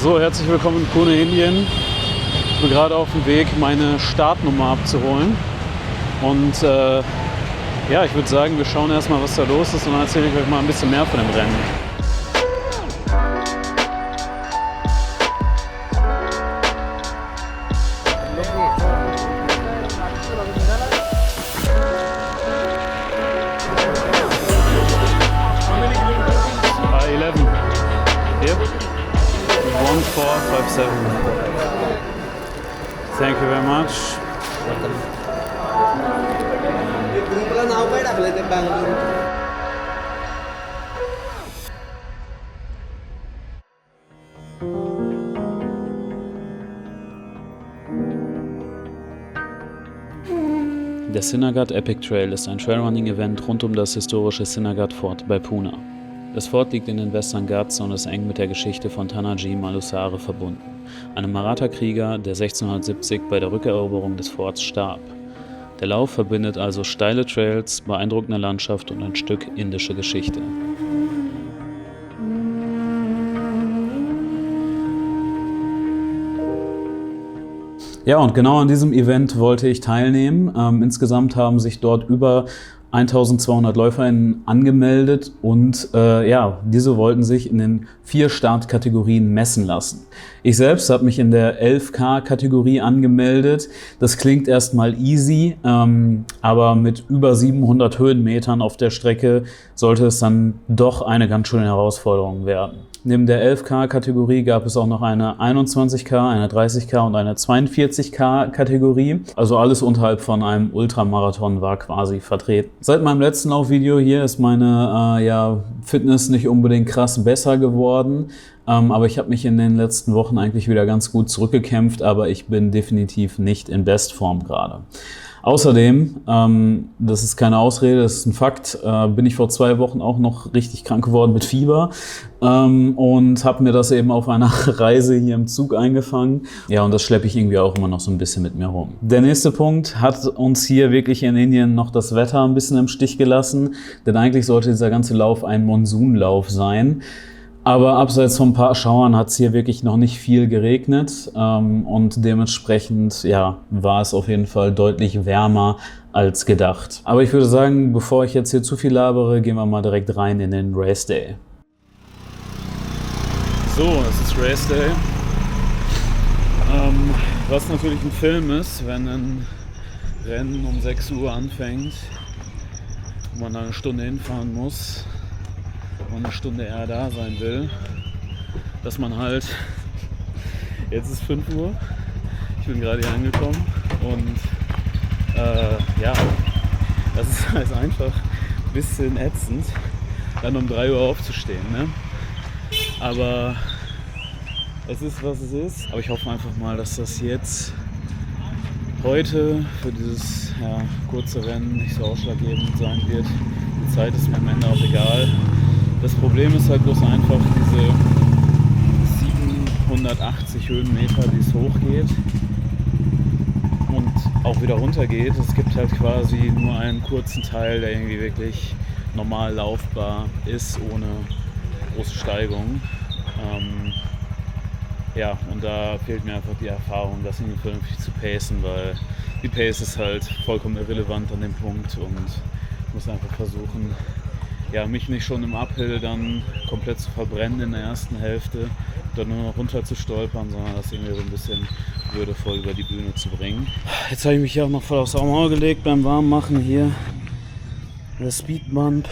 So, herzlich willkommen in Pune, Indien. Ich bin gerade auf dem Weg, meine Startnummer abzuholen. Und ja, ich würde sagen, wir schauen erstmal, was da los ist, und dann erzähle ich euch mal ein bisschen mehr von dem Rennen. 11. Yep. 1457. Thank you very much. Der Sinnagarh Epic Trail ist ein Trailrunning-Event rund um das historische Sinnagarh Fort bei Pune. Das Fort liegt in den Western Ghats und ist eng mit der Geschichte von Tanaji Malusare verbunden, einem Maratha-Krieger, der 1670 bei der Rückeroberung des Forts starb. Der Lauf verbindet also steile Trails, beeindruckende Landschaft und ein Stück indische Geschichte. Ja, und genau an diesem Event wollte ich teilnehmen. Insgesamt haben sich dort über 1200 LäuferInnen angemeldet und ja, diese wollten sich in den 4 Startkategorien messen lassen. Ich selbst habe mich in der 11K-Kategorie angemeldet. Das klingt erstmal easy, aber mit über 700 Höhenmetern auf der Strecke sollte es dann doch eine ganz schöne Herausforderung werden. Neben der 11K-Kategorie gab es auch noch eine 21K, eine 30K und eine 42K-Kategorie. Also alles unterhalb von einem Ultramarathon war quasi vertreten. Seit meinem letzten Laufvideo hier ist meine ja, Fitness nicht unbedingt krass besser geworden. Aber ich habe mich in den letzten Wochen eigentlich wieder ganz gut zurückgekämpft, aber ich bin definitiv nicht in Bestform gerade. Außerdem, das ist keine Ausrede, das ist ein Fakt, bin ich vor 2 Wochen auch noch richtig krank geworden mit Fieber und habe mir das eben auf einer Reise hier im Zug eingefangen. Ja, und das schleppe ich irgendwie auch immer noch so ein bisschen mit mir rum. Der nächste Punkt hat uns hier wirklich in Indien noch das Wetter ein bisschen im Stich gelassen, denn eigentlich sollte dieser ganze Lauf ein Monsunlauf sein. Aber abseits von ein paar Schauern hat es hier wirklich noch nicht viel geregnet und dementsprechend ja, war es auf jeden Fall deutlich wärmer als gedacht. Aber ich würde sagen, bevor ich jetzt hier zu viel labere, gehen wir mal direkt rein in den Race Day. So, es ist Race Day. Was natürlich ein Film ist, wenn ein Rennen um 6 Uhr anfängt und man eine Stunde hinfahren muss und eine Stunde eher da sein will, dass man halt, jetzt ist 5 Uhr, ich bin gerade hier angekommen und ja, das ist halt einfach ein bisschen ätzend, dann um 3 Uhr aufzustehen, ne? Aber es ist, was es ist. Aber ich hoffe einfach mal, dass das jetzt heute für dieses ja, kurze Rennen nicht so ausschlaggebend sein wird. Die Zeit ist mir am Ende auch egal. Das Problem ist halt bloß einfach diese 780 Höhenmeter, die es hochgeht und auch wieder runter geht. Es gibt halt quasi nur einen kurzen Teil, der irgendwie wirklich normal laufbar ist, ohne große Steigung. Ja, und da fehlt mir einfach die Erfahrung, das irgendwie vernünftig zu pacen, weil die Pace ist halt vollkommen irrelevant an dem Punkt und ich muss einfach versuchen, ja, mich nicht schon im Uphill dann komplett zu verbrennen in der ersten Hälfte, dann nur noch runter zu stolpern, sondern das irgendwie so ein bisschen würdevoll über die Bühne zu bringen. Jetzt habe ich mich hier auch noch voll aufs Maul gelegt beim Warmmachen hier. Der Speedbump.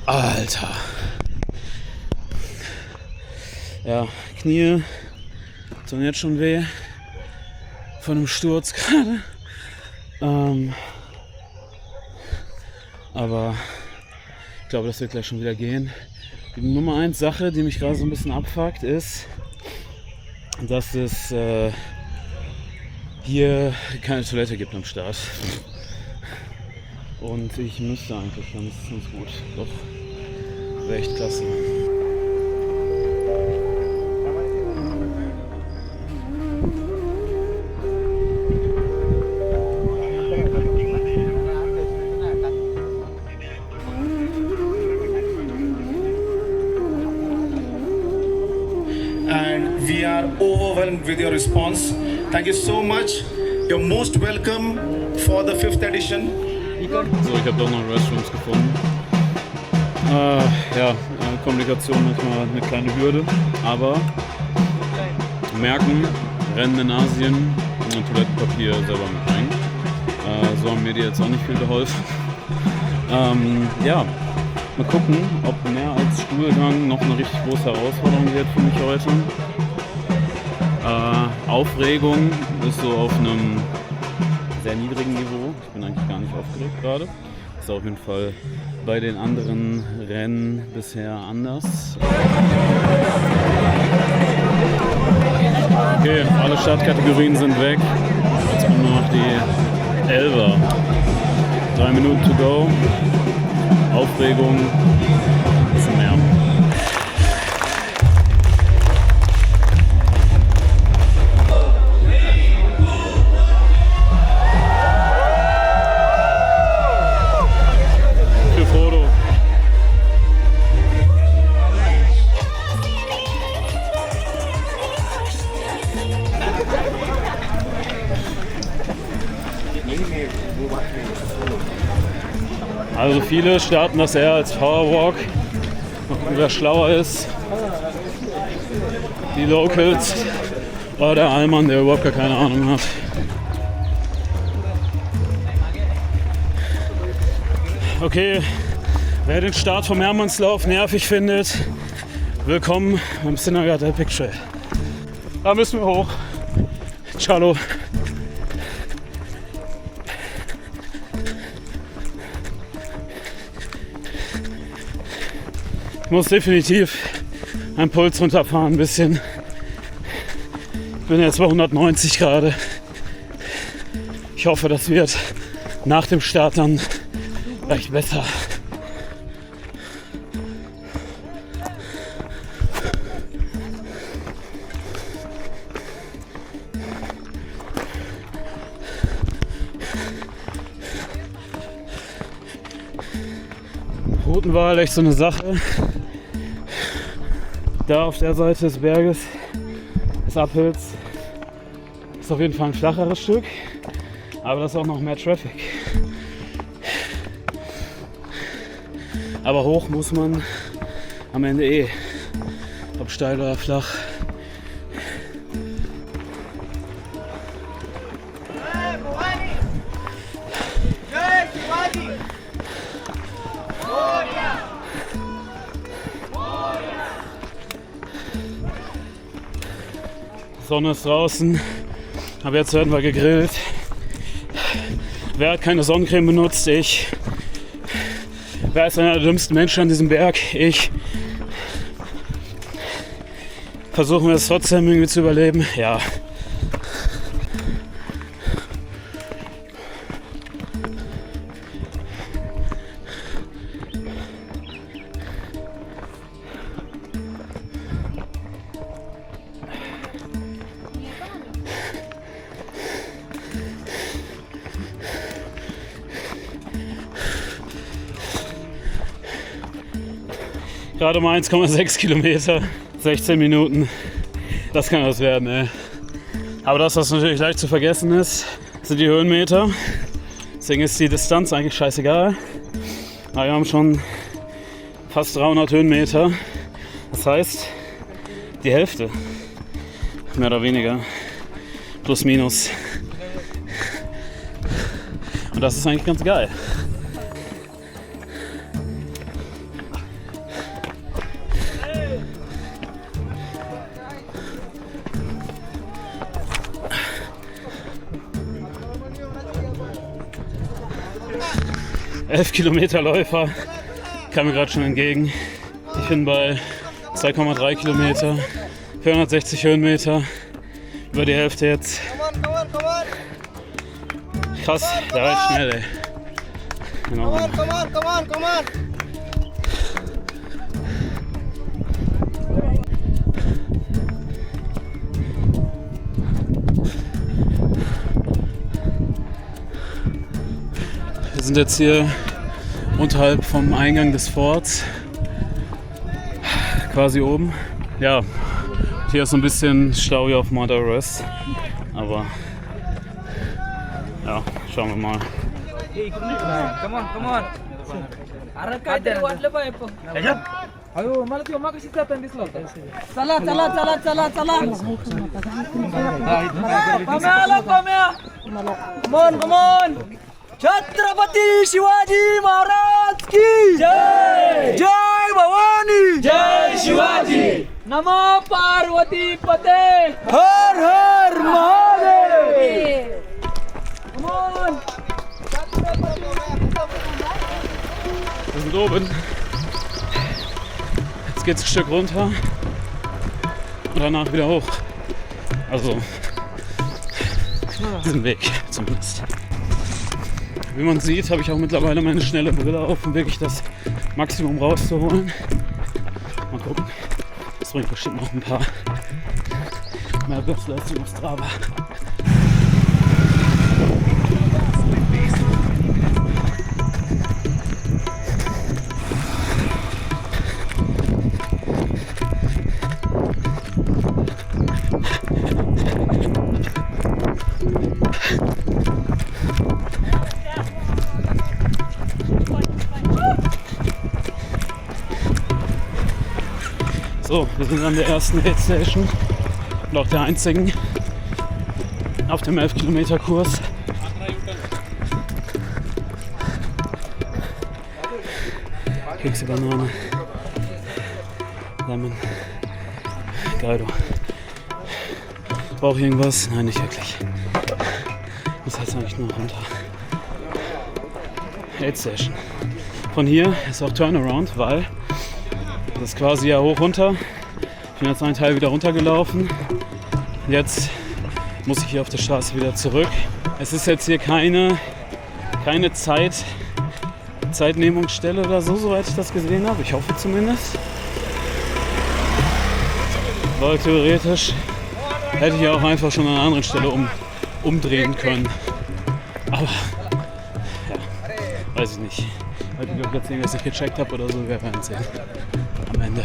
Alter. Ja, Knie tun jetzt schon weh. Von einem Sturz gerade. Aber ich glaube, das wird gleich schon wieder gehen. Die Nummer 1 Sache, die mich gerade so ein bisschen abfuckt, ist, dass es hier keine Toilette gibt am Start. Und ich müsste eigentlich ganz gut. Doch, wäre echt klasse. are overwhelmed with your response. Thank you so much. You're most welcome for the 5th edition. So, ich habe doch noch Restrooms gefunden. Kommunikation manchmal eine kleine Hürde, aber merken, Rennen in Asien und Toilettenpapier selber mitbringen. So haben mir die jetzt auch nicht viel geholfen. Mal gucken, ob mehr als Stuhlgang noch eine richtig große Herausforderung wird für mich heute. Aufregung ist so auf einem sehr niedrigen Niveau. Ich bin eigentlich gar nicht aufgeregt gerade. Ist auf jeden Fall bei den anderen Rennen bisher anders. Okay, alle Startkategorien sind weg. Jetzt kommen nur noch die 11er. 3 Minuten to go. Aufregung, ein bisschen mehr. Für Foto. Also viele starten das eher als Powerwalk, wer schlauer ist. Die Locals oder der Allmann, der überhaupt gar keine Ahnung hat. Okay, wer den Start vom Hermannslauf nervig findet, willkommen beim Sinaghat Epic Trail. Da müssen wir hoch. Ciao. Ich muss definitiv meinen Puls runterfahren ein bisschen. Ich bin jetzt bei 190 gerade. Ich hoffe, das wird nach dem Start dann gleich besser. Routenwahl echt so eine Sache. Da auf der Seite des Berges, des Uphills, ist auf jeden Fall ein flacheres Stück, aber das ist auch noch mehr Traffic. Aber hoch muss man am Ende ob steil oder flach. Sonne ist draußen, aber jetzt werden wir gegrillt. Wer hat keine Sonnencreme benutzt? Ich. Wer ist einer der dümmsten Menschen an diesem Berg? Ich. Versuchen wir es trotzdem irgendwie zu überleben? Ja. Gerade mal 1,6 Kilometer, 16 Minuten. Das kann was werden, ey. Aber das, was natürlich leicht zu vergessen ist, sind die Höhenmeter. Deswegen ist die Distanz eigentlich scheißegal. Aber wir haben schon fast 300 Höhenmeter. Das heißt, die Hälfte, mehr oder weniger, plus minus. Und das ist eigentlich ganz geil. Kilometerläufer kam mir gerade schon entgegen. Ich bin bei 2,3 Kilometer, 460 Höhenmeter, über die Hälfte jetzt. Krass, der reicht schnell, ey. Genau. Come on. Wir sind jetzt hier unterhalb vom Eingang des Forts, quasi oben. Ja, Hier ist so ein bisschen Stau hier auf Mount Everest. Aber ja, schauen wir mal. Come on. अरे काहीतरी वाटलं पाहिजे. अयो मला तो मागाशी जाताना दिसला होता. चला. पम्या. Come on. छत्रपती शिवाजी महाराज की जय. जय भवानी. जय शिवाजी. नमो पार्वती पते. हर हर Mahadev. Come on. Wir sind oben. Jetzt geht's ein Stück runter und danach wieder hoch. Also diesen Weg zumindest. Wie man sieht, habe ich auch mittlerweile meine schnelle Brille auf, um wirklich das Maximum rauszuholen. Mal gucken. Das bringt bestimmt noch ein paar mehr Bestleistungen auf Strava. So, wir sind an der ersten Aid Station und auch der einzigen auf dem 11 Kilometer Kurs. Kekse, Banane, Lemon, Galdo. Brauche ich irgendwas? Nein, nicht wirklich. Ich muss jetzt eigentlich nur runter. Aid Station. Von hier ist auch Turnaround, weil das ist quasi ja hoch runter. Ich bin jetzt einen Teil wieder runtergelaufen. Jetzt muss ich hier auf der Straße wieder zurück. Es ist jetzt hier keine Zeitnehmungsstelle oder so, soweit ich das gesehen habe. Ich hoffe zumindest. Weil theoretisch hätte ich ja auch einfach schon an einer anderen Stelle umdrehen können. Aber ja, weiß ich nicht. Weil ich jetzt irgendwas nicht gecheckt habe oder so, wir werden sehen. Am Ende.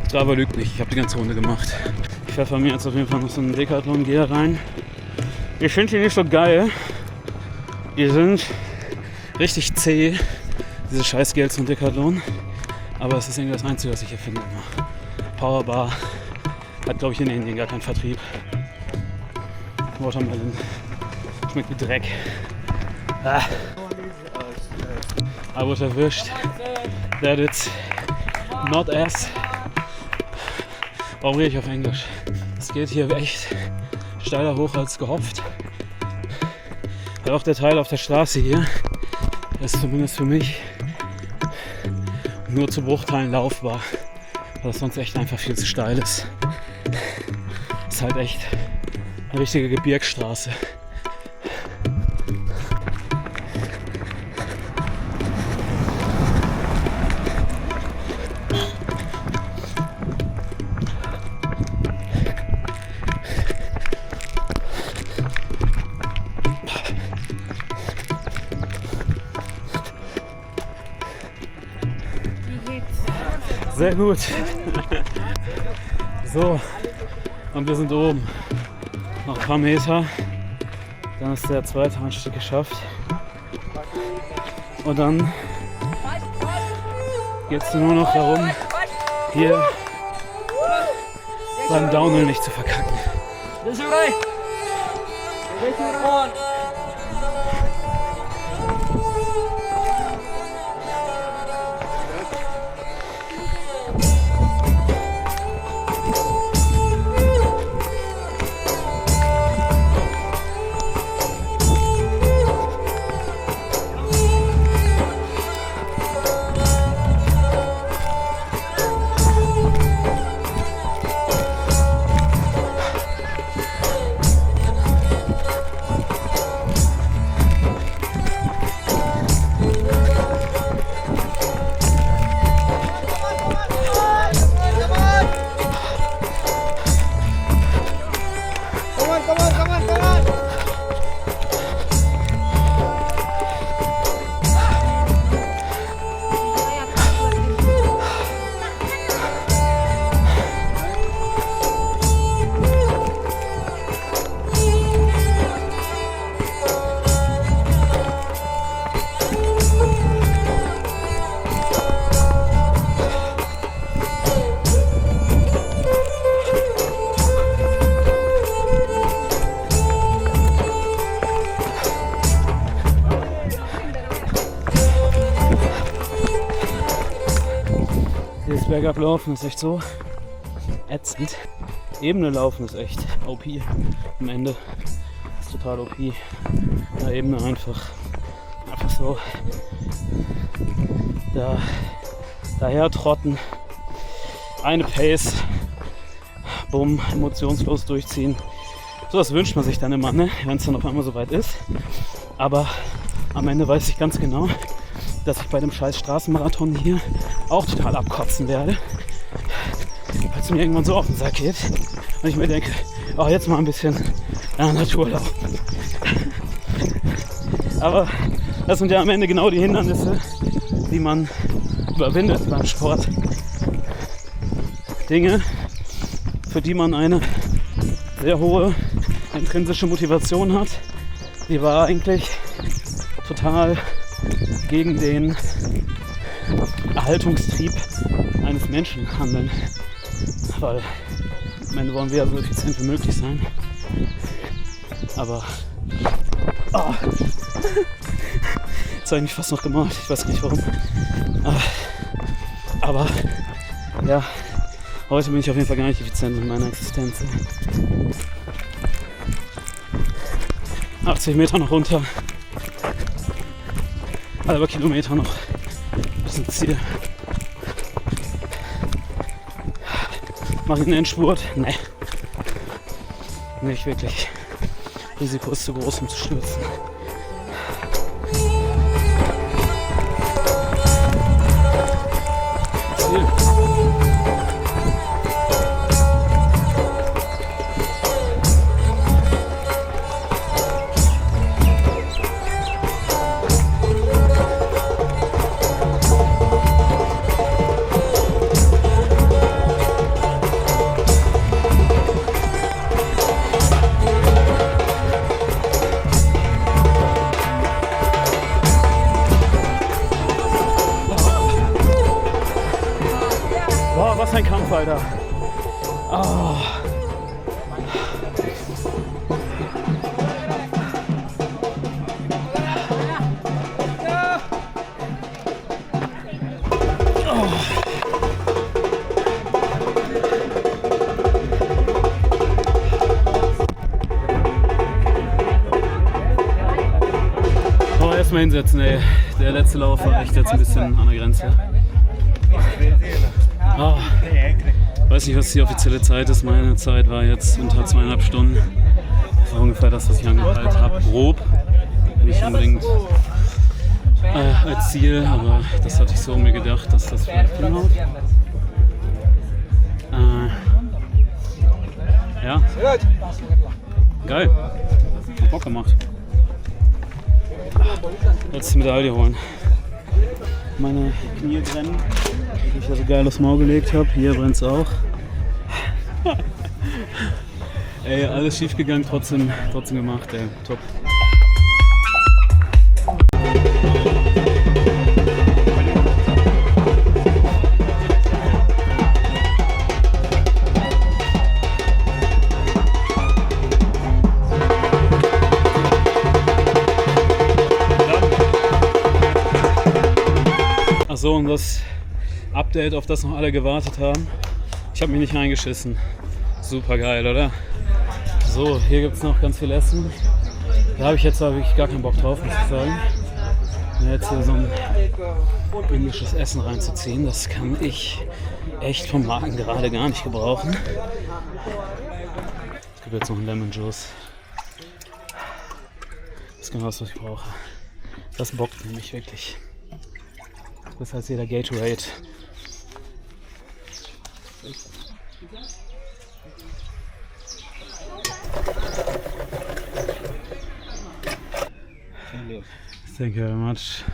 Strava lügt nicht, ich habe die ganze Runde gemacht. Ich pfeffer mir jetzt auf jeden Fall noch so einen Decathlon-Gear rein. Ich finde die nicht so geil. Die sind richtig zäh, diese scheiß Gels von Decathlon. Aber es ist irgendwie das Einzige, was ich hier finde. Powerbar hat, glaube ich, in Indien gar keinen Vertrieb. Watermelon schmeckt wie Dreck. Ah. I would have wished that it's not as. Warum rede ich auf Englisch? Es geht hier echt steiler hoch als gehofft. Weil auch der Teil auf der Straße hier ist zumindest für mich nur zu Bruchteilen laufbar, weil es sonst echt einfach viel zu steil ist. Ist halt echt eine richtige Gebirgsstraße. Sehr gut. So, und wir sind oben. Noch ein paar Meter. Dann ist der zweite Anstieg geschafft. Und dann geht es nur noch darum, hier beim Downhill nicht zu verkacken. Bergab laufen ist echt so ätzend. Ebene laufen ist echt OP. Am Ende ist total OP. Na, Ebene einfach so daher trotten. Eine Pace. Bumm, emotionslos durchziehen. So, das wünscht man sich dann immer, ne? Wenn es dann auf einmal soweit ist. Aber am Ende weiß ich ganz genau, dass ich bei dem scheiß Straßenmarathon hier auch total abkotzen werde. Weil es mir irgendwann so auf den Sack geht. Und ich mir denke, oh, jetzt mal ein bisschen Natur laufen. Aber das sind ja am Ende genau die Hindernisse, die man überwindet beim Sport. Dinge, für die man eine sehr hohe intrinsische Motivation hat, die war eigentlich total gegen den Erhaltungstrieb eines Menschen handeln. Weil am Ende wollen wir ja so effizient wie möglich sein. Aber jetzt habe ich mich fast noch gemacht, ich weiß nicht warum. Aber ja, heute bin ich auf jeden Fall gar nicht effizient in meiner Existenz. 80 Meter noch runter. Halber Kilometer noch bis ins Ziel. Mach ich einen Endspurt? Nee. Nicht wirklich. Risiko ist zu groß, um zu stürzen. Ziel. Boah, was ein Kampf, Alter. Oh. Oh, erstmal hinsetzen, ey. Der letzte Lauf war echt jetzt ein bisschen an der Grenze. Oh. Weiß nicht, was die offizielle Zeit ist. Meine Zeit war jetzt unter 2,5 Stunden. Das war ungefähr das, was ich angepeilt habe. Grob. Nicht unbedingt als Ziel, aber das hatte ich so mir gedacht, dass das vielleicht hinhaut. Ja. Geil. Hat Bock gemacht. Jetzt die Medaille holen. Meine Knie brennen, die ich ja so geil aufs Maul gelegt habe. Hier brennt es auch. Ey, alles schief gegangen, trotzdem gemacht, ey. Top. Achso, und das Update, auf das noch alle gewartet haben. Ich habe mich nicht reingeschissen. Super geil, oder? So, hier gibt es noch ganz viel Essen. Da habe ich jetzt wirklich gar keinen Bock drauf, muss ich sagen. Mir jetzt hier so ein indisches Essen reinzuziehen, das kann ich echt vom Magen gerade gar nicht gebrauchen. Es gibt jetzt noch einen Lemon Juice. Das ist genau das, was ich brauche. Das bockt nämlich wirklich. Das heißt jeder Gatorade. Thank you very much.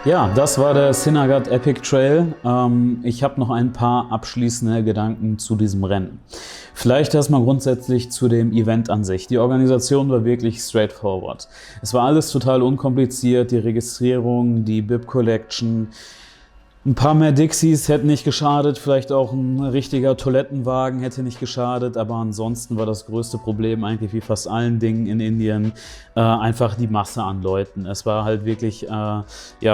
Ja, das war der Sinagat Epic Trail. Ich habe noch ein paar abschließende Gedanken zu diesem Rennen. Vielleicht erstmal grundsätzlich zu dem Event an sich. Die Organisation war wirklich straightforward. Es war alles total unkompliziert, die Registrierung, die Bib Collection. Ein paar mehr Dixies hätten nicht geschadet, vielleicht auch ein richtiger Toilettenwagen hätte nicht geschadet, aber ansonsten war das größte Problem eigentlich wie fast allen Dingen in Indien einfach die Masse an Leuten. Es war halt wirklich ja,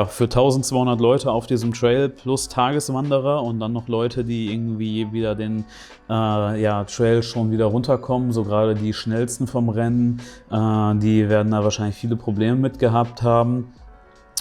für 1200 Leute auf diesem Trail plus Tageswanderer und dann noch Leute, die irgendwie wieder den ja, Trail schon wieder runterkommen, so gerade die schnellsten vom Rennen, die werden da wahrscheinlich viele Probleme mit gehabt haben.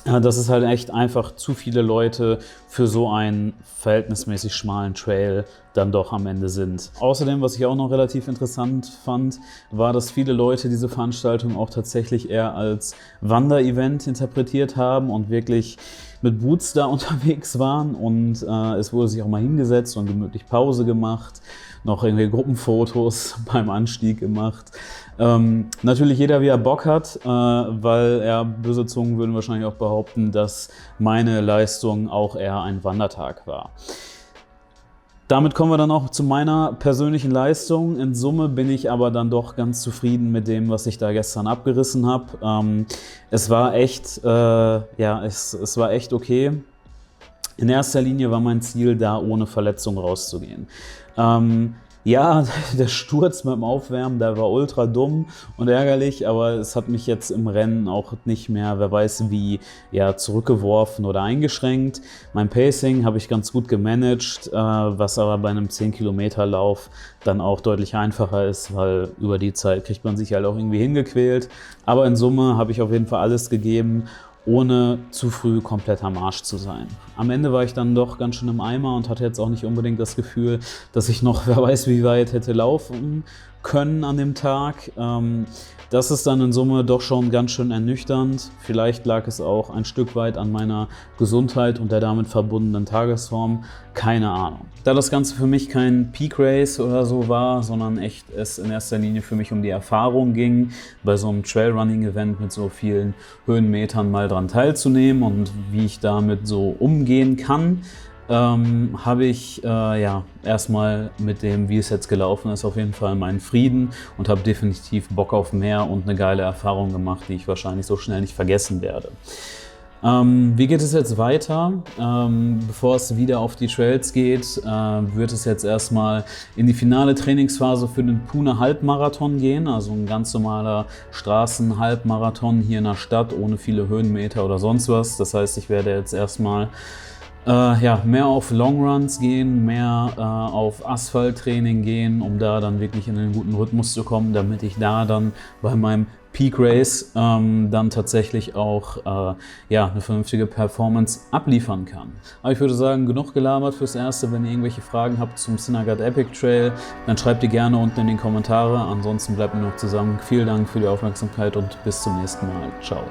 Das ist halt echt einfach zu viele Leute für so einen verhältnismäßig schmalen Trail dann doch am Ende sind. Außerdem, was ich auch noch relativ interessant fand, war, dass viele Leute diese Veranstaltung auch tatsächlich eher als Wanderevent interpretiert haben und wirklich mit Boots da unterwegs waren und es wurde sich auch mal hingesetzt und gemütlich Pause gemacht, noch irgendwie Gruppenfotos beim Anstieg gemacht. Natürlich jeder, wie er Bock hat, weil böse Zungen würden wahrscheinlich auch behaupten, dass meine Leistung auch eher ein Wandertag war. Damit kommen wir dann auch zu meiner persönlichen Leistung. In Summe bin ich aber dann doch ganz zufrieden mit dem, was ich da gestern abgerissen habe. Es war echt, ja, es war echt okay. In erster Linie war mein Ziel, da ohne Verletzung rauszugehen. Ja, der Sturz beim Aufwärmen, der war ultra dumm und ärgerlich, aber es hat mich jetzt im Rennen auch nicht mehr, wer weiß wie, ja, zurückgeworfen oder eingeschränkt. Mein Pacing habe ich ganz gut gemanagt, was aber bei einem 10-Kilometer-Lauf dann auch deutlich einfacher ist, weil über die Zeit kriegt man sich halt auch irgendwie hingequält. Aber in Summe habe ich auf jeden Fall alles gegeben, ohne zu früh komplett am Arsch zu sein. Am Ende war ich dann doch ganz schön im Eimer und hatte jetzt auch nicht unbedingt das Gefühl, dass ich noch, wer weiß wie weit hätte laufen können an dem Tag. Das ist dann in Summe doch schon ganz schön ernüchternd. Vielleicht lag es auch ein Stück weit an meiner Gesundheit und der damit verbundenen Tagesform. Keine Ahnung. Da das Ganze für mich kein Peak Race oder so war, sondern echt es in erster Linie für mich um die Erfahrung ging, bei so einem Trailrunning-Event mit so vielen Höhenmetern mal dran teilzunehmen und wie ich damit so umgehen kann, habe ich ja, erstmal mit dem, wie es jetzt gelaufen ist, auf jeden Fall meinen Frieden und habe definitiv Bock auf mehr und eine geile Erfahrung gemacht, die ich wahrscheinlich so schnell nicht vergessen werde. Wie geht es jetzt weiter? Bevor es wieder auf die Trails geht, wird es jetzt erstmal in die finale Trainingsphase für den Pune Halbmarathon gehen, also ein ganz normaler Straßen-Halbmarathon hier in der Stadt, ohne viele Höhenmeter oder sonst was. Das heißt, ich werde jetzt erstmal ja, mehr auf Longruns gehen, mehr auf Asphalttraining gehen, um da dann wirklich in einen guten Rhythmus zu kommen, damit ich da dann bei meinem Peak Race dann tatsächlich auch ja, eine vernünftige Performance abliefern kann. Aber ich würde sagen, genug gelabert fürs Erste. Wenn ihr irgendwelche Fragen habt zum Sinaghat Epic Trail, dann schreibt die gerne unten in die Kommentare. Ansonsten bleibt mir noch zusammen. Vielen Dank für die Aufmerksamkeit und bis zum nächsten Mal. Ciao.